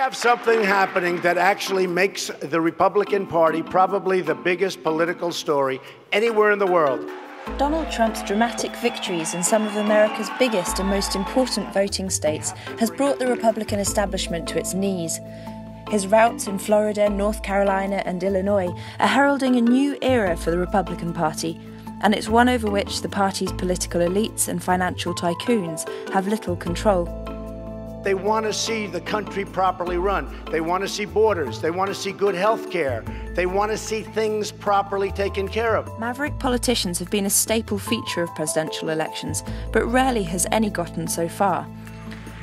have something happening that actually makes the Republican Party probably the biggest political story anywhere in the world. Donald Trump's dramatic victories in some of America's biggest and most important voting states has brought the Republican establishment to its knees. His routs in Florida, North Carolina and Illinois are heralding a new era for the Republican Party, and it's one over which the party's political elites and financial tycoons have little control. They want to see the country properly run. They want to see borders. They want to see good health care. They want to see things properly taken care of. Maverick politicians have been a staple feature of presidential elections, but rarely has any gotten so far.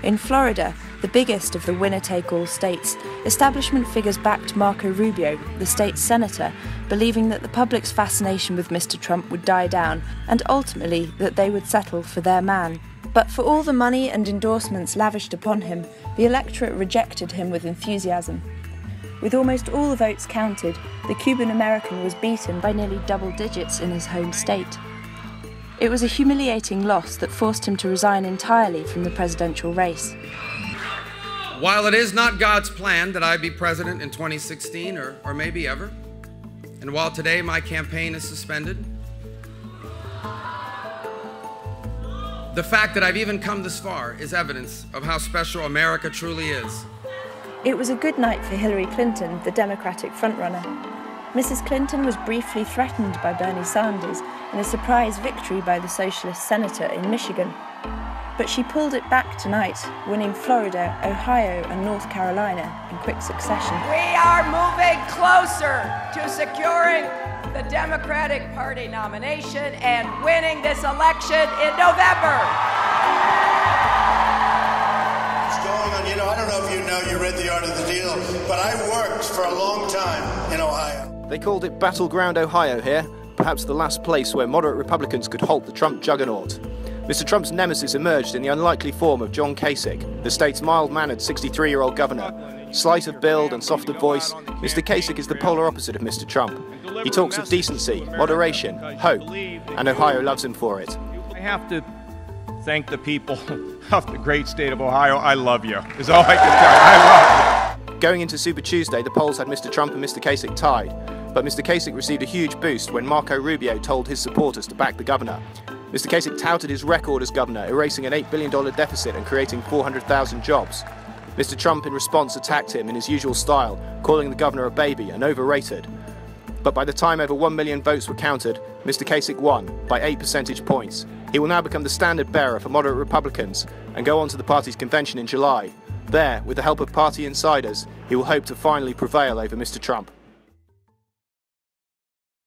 In Florida, the biggest of the winner-take-all states, establishment figures backed Marco Rubio, the state's senator, believing that the public's fascination with Mr. Trump would die down and ultimately that they would settle for their man. But for all the money and endorsements lavished upon him, the electorate rejected him with enthusiasm. With almost all the votes counted, the Cuban-American was beaten by nearly double digits in his home state. It was a humiliating loss that forced him to resign entirely from the presidential race. While it is not God's plan that I be president in 2016 or maybe ever, and while today my campaign is suspended, the fact that I've even come this far is evidence of how special America truly is. It was a good night for Hillary Clinton, the Democratic frontrunner. Mrs. Clinton was briefly threatened by Bernie Sanders in a surprise victory by the socialist senator in Michigan. But she pulled it back tonight, winning Florida, Ohio and North Carolina in quick succession. We are moving closer to securing the Democratic Party nomination and winning this election in November. What's going on? I don't know if you know, you read The Art of the Deal, but I worked for a long time in Ohio. They called it Battleground Ohio here, perhaps the last place where moderate Republicans could halt the Trump juggernaut. Mr. Trump's nemesis emerged in the unlikely form of John Kasich, the state's mild-mannered 63-year-old governor. Slight of build and soft of voice, Mr. Kasich is the polar opposite of Mr. Trump. He talks of decency, moderation, hope, and Ohio loves him for it. I have to thank the people of the great state of Ohio. I love you, is all I can tell you. I love you. Going into Super Tuesday, the polls had Mr. Trump and Mr. Kasich tied, but Mr. Kasich received a huge boost when Marco Rubio told his supporters to back the governor. Mr. Kasich touted his record as governor, erasing an $8 billion deficit and creating 400,000 jobs. Mr. Trump, in response, attacked him in his usual style, calling the governor a baby and overrated. But by the time over 1 million votes were counted, Mr. Kasich won by 8 percentage points. He will now become the standard bearer for moderate Republicans and go on to the party's convention in July. There, with the help of party insiders, he will hope to finally prevail over Mr. Trump.